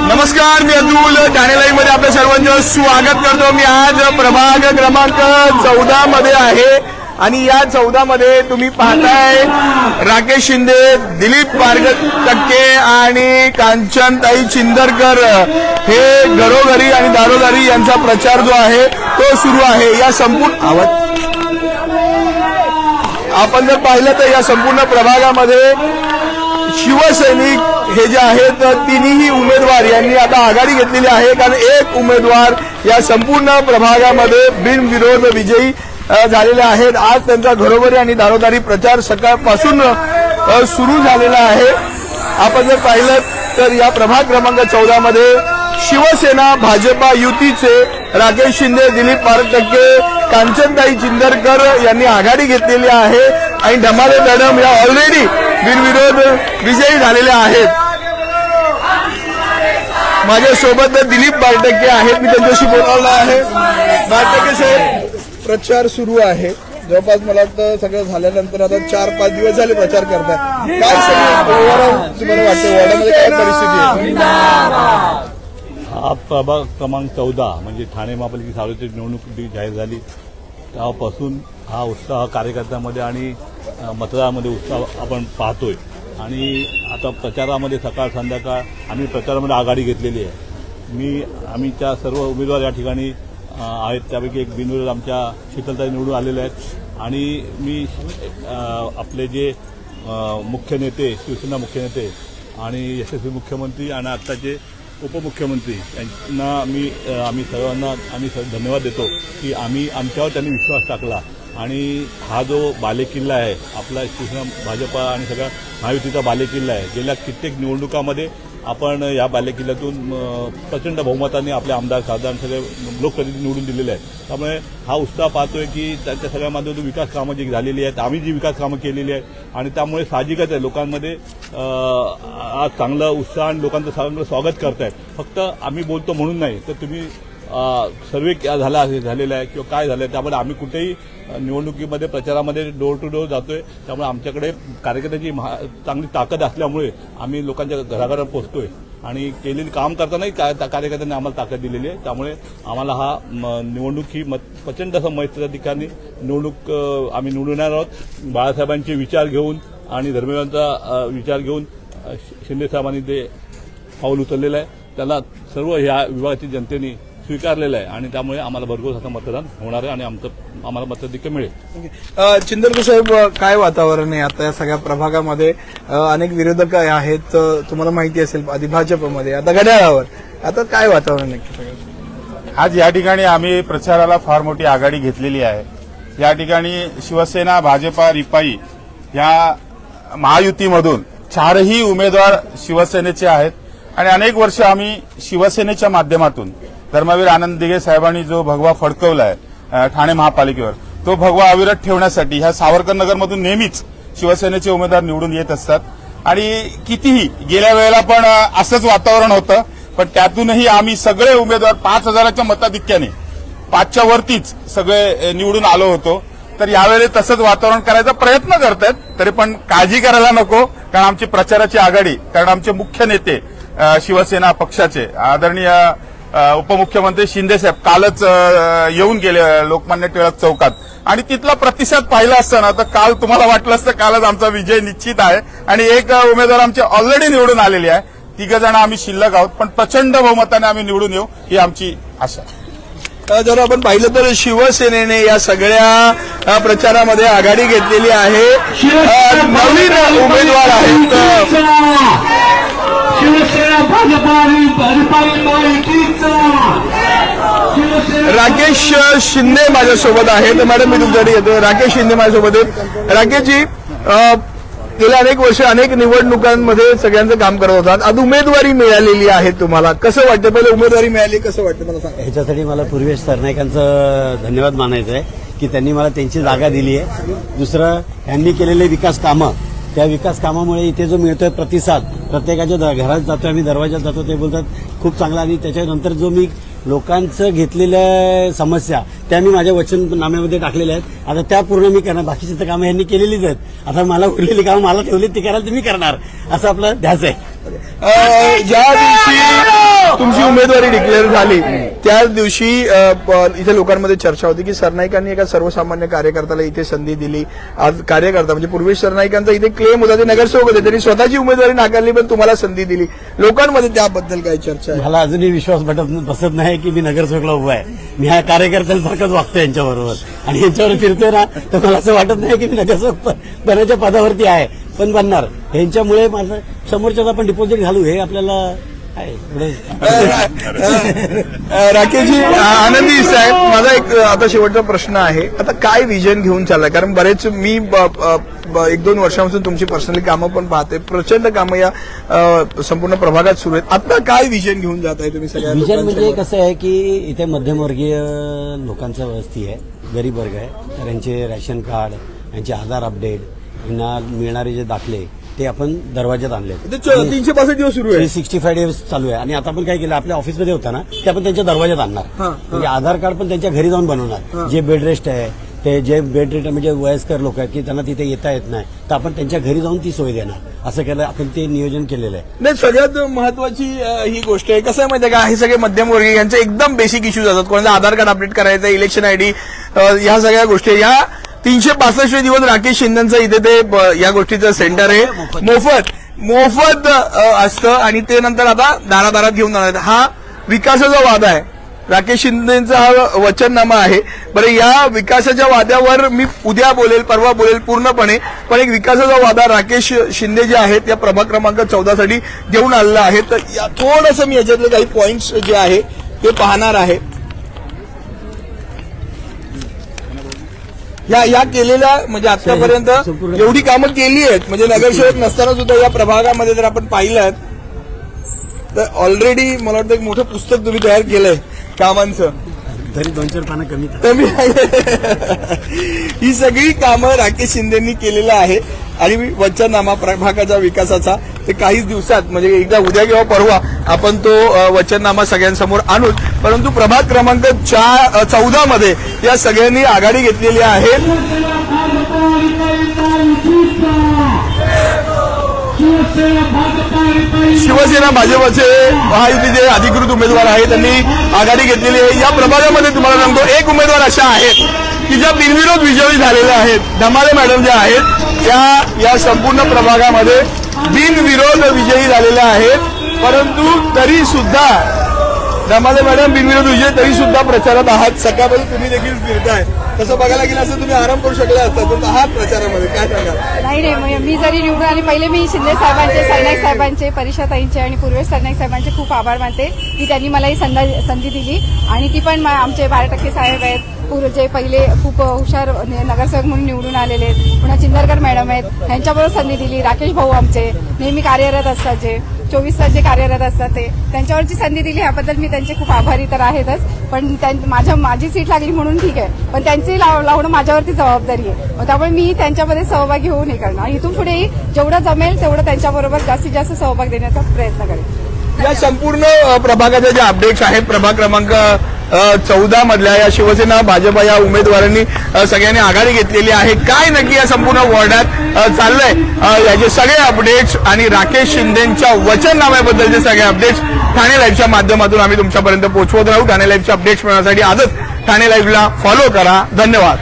नमस्कार, मी अतुल ठाणे लाईव्ह मध्ये आपल्या सर्वांचं स्वागत करतो। मी आज प्रभाग क्रमांक 14 मध्ये आहे आणि या 14 मध्ये तुम्ही पाहताय राकेश शिंदे, दिलीप पारटक्के आणि कांचनताई चिंदरकर हे घरोघरी आणि दारोदारी यांचा प्रचार जो आहे तो सुरू आहे। या संपूर्ण आपण जर पाहिलं तर या संपूर्ण प्रभागामध्ये शिवसैनिक हे जे आहेत तिन्ही उमेदवार यांनी आता आघाडी घेतलेली आहे, कारण एक उमेदवार या संपूर्ण प्रभागामध्ये बिनविरोध विजयी झालेले आहेत। आज त्यांचा घरोघरी आणि दारोदारी प्रचार सकाळपासून सुरू झालेला आहे। आपण जर पाहिलं तर या प्रभाग क्रमांक 14 मध्ये शिवसेना भाजपा युतीचे राकेश शिंदे, दिलीप पारटक्के, कांचनताई चिंदरकर यांनी आघाडी घेतलेली आहे आणि धमाले मॅडम या ऑलरेडी बिनविरोध विजयी झालेल्या आहेत। माझ्यासोबत दिलीप पारटक्के आहेत, मी त्यांच्याशी बोलवलं आहे। पारटक्के साहेब, प्रचार सुरू आहे जवळपास मला वाटतं सगळं झाल्यानंतर आता 4-5 दिवस झाले प्रचार करताय, काय सगळं तुम्हाला वाटतं वॉर्डामध्ये काय परिस्थिती आहे? हा प्रभाग क्रमांक 14 म्हणजे ठाणे महापालिका सार्वत्रिक निवडणूक जाहीर झाली तेव्हापासून हा उत्साह कार्यकर्त्यांमध्ये आणि मतदारांमध्ये उत्साह आपण पाहतोय आणि आता प्रचारामध्ये सकाळ संध्याकाळ आम्ही प्रचारामध्ये आघाडी घेतलेली आहे। आम्हीच्या सर्व उमेदवार या ठिकाणी आहेत, त्यापैकी एक बिनविरोध आमच्या शीतलताई निवडून आलेले आहेत आणि मी आपले जे मुख्य नेते, शिवसेना मुख्य नेते आणि यशस्वी मुख्यमंत्री आणि आत्ताचे उपमुख्यमंत्री यांना आम्ही सर्वांना धन्यवाद देतो की आमच्यावर त्यांनी विश्वास टाकला आणि हा जो बालेकिल्ला आहे आपला शिवसेना भाजपा आणि सगळा महायुतीचा बालेकिल्ला आहे। गेल्या कित्येक निवडणुकामध्ये आपण या बालेकिल्ल्यातून प्रचंड बहुमताने आपले आमदार, खासदार सगळे लोकप्रतिनिधी निवडून दिलेले आहेत। त्यामुळे हा उत्साह पाहतोय की त्यांच्या सगळ्या माध्यमातून विकास कामं जी झालेली आहेत, आम्ही जी विकास कामं केलेली आहेत आणि त्यामुळे साहजिकच आहे लोकांमध्ये आज चांगला उत्साह आणि लोकांचं चांगलं स्वागत करतायत। फक्त आम्ही बोलतो म्हणून नाही तर तुम्ही सर्वे झालेला आहे किंवा काय झालं त्यामुळे आम्ही कुठेही निवडणुकीमध्ये प्रचारामध्ये डोर टू डोर जातोय, त्यामुळे आमच्याकडे कार्यकर्त्याची चांगली ताकद असल्यामुळे आम्ही लोकांच्या घराघरात पोहोचतोय आणि केलेली काम करतानाही कार्यकर्त्यांनी आम्हाला ताकद दिलेली आहे। त्यामुळे आम्हाला हा निवडणूक ही प्रचंड असं मैत्रीच्या ठिकाणी निवडणूक आम्ही निवडून येणार आहोत। बाळासाहेबांचे विचार घेऊन आणि धर्मेंद्रांचा विचार घेऊन शिंदे साहेबांनी ते पाऊल उचललेलं आहे, त्याला सर्व ह्या विभागातील जनतेने स्वीकारलेलं आहे आणि त्यामुळे आम्हाला भरघोस असं मतदान होणार आहे आणि आम्हाला मताधिक्य मिळेल। चिंदरकर साहेब, काय वातावरण आहे आता या सगळ्या प्रभागामध्ये? अनेक विरोधक आहेत, तुम्हाला माहिती असेल आधी भाजपमध्ये, आता घड्याळावर, आता काय वातावरण आहे? आज या ठिकाणी आम्ही प्रचाराला फार मोठी आघाडी घेतलेली आहे। या ठिकाणी शिवसेना, भाजपा, रिपाई या महायुतीमधून 4ही उमेदवार शिवसेनेचे आहेत आणि अनेक वर्ष आम्ही शिवसेनेच्या माध्यमातून धर्मवीर आनंद दिघे साहेबांनी जो भगवा फडकवलाय ठाणे महापालिकेवर, तो भगवा अविरत ठेवण्यासाठी ह्या सावरकरनगरमधून नेहमीच शिवसेनेचे उमेदवार निवडून येत असतात आणि कितीही गेल्या वेळेला पण असंच वातावरण होतं, पण त्यातूनही आम्ही सगळे उमेदवार 5,000च्या मताधिक्याने 5च्या वरतीच सगळे निवडून आलो होतो। तर यावेळी तसंच वातावरण करायचा प्रयत्न करतायत, तरी पण काळजी करायला नको, कारण आमची प्रचाराची आघाडी, कारण आमचे मुख्य नेते शिवसेना पक्षाचे आदरणीय उपमुख्यमंत्री शिंदे साहेब कालच येऊन गेले लोकमान्य टिळक चौकात आणि तिथला प्रतिसाद पाहिला असताना तर काल तुम्हाला वाटलं असतं कालच आमचा विजय निश्चित आहे आणि एक उमेदवार आमचे ऑलरेडी निवडून आलेले आहे, 3 जण आम्ही शिल्लक आहोत, पण प्रचंड बहुमताने आम्ही निवडून येऊ ही आमची आशा। जर आपण पाहिलं तर शिवसेनेने या सगळ्या प्रचारामध्ये आघाडी घेतलेली आहे। नवीन उमेदवार आहेत राकेश शिंदे माझ्यासोबत आहेत। मॅडम, मी तुमच्याकडे येतो। राकेश शिंदे माझ्यासोबत आहेत। राकेशजी, गेल्या अनेक वर्ष अनेक निवडणुकांमध्ये सगळ्यांचं काम करत होतात, आज उमेदवारी मिळालेली आहे, तुम्हाला कसं वाटतं? पहिले उमेदवारी मिळाली, कसं वाटतं मला सांगा? ह्याच्यासाठी मला पूर्वेश सरनाईकांचं धन्यवाद मानायचं आहे की त्यांनी मला त्यांची जागा दिली आहे। दुसरं, यांनी केलेले विकास कामं, त्या विकास कामामुळे इथे जो मिळतोय प्रतिसाद, प्रत्येकाच्या घरात जातोय आम्ही, दरवाजात जातो, ते बोलतात खूप चांगला, आणि त्याच्यानंतर जो मी लोकांचं घेतलेल्या समस्या त्या मी माझ्या वचननाम्यामध्ये टाकलेल्या आहेत. आता त्या पूर्ण मी करणार. बाकीची तर कामं यांनी केलेलीच आहेत. आता मला उरलेली कामं मला ठेवली ती करायला तुम्ही करणार असं आपलं ध्यास आहे. ज्या दिवशी तुमची उमेदवारी डिक्लेअर झाली त्या दिवशी इथे लोकांमध्ये चर्चा होती की सरनाईकांनी एका सर्वसामान्य कार्यकर्त्याला इथे संधी दिली. आज कार्यकर्ता म्हणजे पूर्वी सरनाईकांचा इथे क्लेम होता ते नगरसेवक होते, त्यांनी स्वतःची उमेदवारी नाकारली पण तुम्हाला संधी दिली. लोकांमध्ये त्याबद्दल काय चर्चा आहे? मला अजूनही विश्वास बसत नाही की मी नगरसेवकला उभा आहे. मी ह्या कार्यकर्त्यांसारखंच वागतो यांच्याबरोबर आणि यांच्यावर फिरतोय ना तर मला असं वाटत नाही की मी नगरसेवक बनायच्या पदावरती आहे, पण बनणार. यांच्यामुळे माझं समोरच्याला आपण डिपॉझिट घालू हे आपल्याला आहे. राकेशजी, आनंदी साहेब, माझा एक आता शेवटचा प्रश्न आहे. आता काय विजन घेऊन चाललाय? कारण बरेच मी 1-2 वर्षांपासून तुमची पर्सनली कामं पण पाहते, प्रचंड कामं या संपूर्ण प्रभागात सुरू आहेत. आता काय विजन घेऊन जात आहे तुम्ही सगळ्या विजन म्हणजे लोकांसमोर? कसं आहे की इथे मध्यमवर्गीय लोकांचा वस्ती आहे, गरीब वर्ग आहे. तर यांचे रॅशन कार्ड, यांचे आधार अपडेट, यांना मिळणारे जे दाखले ते आपण दरवाज्यात आणले. 365 दिवस सुरू आहे. 365 डेज चालू आहे. आणि आता आपण काय केलं, आपल्या ऑफिसमध्ये होता ना ते आपण त्यांच्या दरवाज्यात आणणार. म्हणजे आधार कार्ड पण त्यांच्या घरी जाऊन बनवणार. जे बेड रेस्ट आहे, ते जे बेड रेस्ट म्हणजे वयस्कर लोक आहेत की त्यांना तिथे येता येत नाही, तर आपण त्यांच्या घरी जाऊन ती सोय देणार. असं केलं आपण, ते नियोजन केलेलं आहे. नाही, सगळ्यात महत्वाची ही गोष्ट आहे. कसं आहे माहिती आहे का, हे सगळे मध्यमवर्गीय यांचे एकदम बेसिक इश्यूज असतात. कोणाचं आधार कार्ड अपडेट करायचं, इलेक्शन आयडी, ह्या सगळ्या गोष्टी. या 365 दिवस राकेश शिंदेचं इथे ते या गोष्टीचं सेंटर आहे. मोफत असतं आणि ते नंतर आता दारादारात घेऊन जाणार. हा विकासाचा वादा आहे. राकेश शिंदेचा हा वचननामा आहे. बरं, या विकासाच्या वाद्यावर मी उद्या बोलेल, परवा बोलेल पूर्णपणे, पण एक विकासाचा वादा राकेश शिंदे जे आहेत या प्रभाग क्रमांक 14 साठी देऊन आलेला आहे. तर थोडंसं मी याच्यातले काही पॉइंट्स जे आहे ते पाहणार आहे. या केलेल्या म्हणजे आतापर्यंत एवढी कामं केली आहेत, म्हणजे नगरसेवक नसताना सुद्धा या प्रभागामध्ये जर आपण पाहिलं तर ऑलरेडी मला वाटतं एक मोठं पुस्तक तुम्ही तयार केलंय कामांचं. तरी 2-4 पानं कमी. ही सगळी कामं राकेश शिंदेंनी केलेलं आहे आणि वचननामा प्रभागाच्या विकासाचा ते काहीच दिवसात म्हणजे एकदा उद्या किंवा परवा आपण तो वचननामा सगळ्यांसमोर आणू. परंतु प्रभाग क्रमांक 14 मध्ये या सगळ्यांनी आघाडी घेतलेली आहे. शिवसेना भाजपचे महायुतीचे अधिकृत उमेदवार आहेत, त्यांनी आघाडी घेतलेली आहे. या प्रभागामध्ये तुम्हाला सांगतो एक उमेदवार अशा आहेत की ज्या बिनविरोध विजयी झालेल्या आहेत. धमाले मॅडम ज्या आहेत त्या या संपूर्ण प्रभागामध्ये बिनविरोध विजयी झालेल्या आहेत. परंतु तरी सुद्धा धमाले मॅडम बिनविरोध विजय तरी सुद्धा प्रचारात आहात. सकाळपासून तुम्ही देखील फिरताय. तसं बघायला गेलं असं तुम्ही आराम करू शकला असता, पण आहात प्रचारामध्ये. काय सांगाल? नाही, मी जरी निवडून आली, पहिले मी शिंदे साहेबांचे, सरनाईक साहेबांचे, परिषाताईंचे आणि पूर्वेश सरनाईक साहेबांचे खूप आभार मानते की त्यांनी मला ही संधी दिली. आणि ती पण आमचे 12% साहेब आहेत, जे पहिले खूप हुशार नगरसेवक म्हणून निवडून आलेले आहेत. पुन्हा चिंदरकर मॅडम आहेत, यांच्याबरोबर संधी दिली. राकेश भाऊ आमचे नेहमी कार्यरत असतात, जे 24 तास जे कार्यरत असतात ते, त्यांच्यावरची संधी दिली. ह्याबद्दल मी त्यांचे खूप आभारी तर आहेतच. पण माझी सीट लागली म्हणून ठीक आहे, पण त्यांची लावणं माझ्यावरती जबाबदारी आहे. त्यामुळे मी त्यांच्यामध्ये सहभागी होऊन हे करणार. इथून पुढेही जेवढं जमेल तेवढं त्यांच्याबरोबर जास्तीत जास्त सहभाग देण्याचा प्रयत्न करेन. या संपूर्ण प्रभागाचे जे अपडेट्स आहेत, प्रभाग क्रमांक 14 मधल्या या शिवसेना भाजप या उमेदवारांनी सगळ्यांनी आघाडी घेतलेली आहे. काय नक्की या संपूर्ण वॉर्डात चाललंय याचे सगळे अपडेट्स आणि राकेश शिंदेच्या वचननाम्याबद्दलचे सगळे अपडेट्स ठाणे लाईव्हच्या माध्यमातून आम्ही तुमच्यापर्यंत पोहोचवत राहू. ठाणे लाईव्हचे अपडेट्स मिळवण्यासाठी आजच ठाणे लाईव्हला फॉलो करा. धन्यवाद.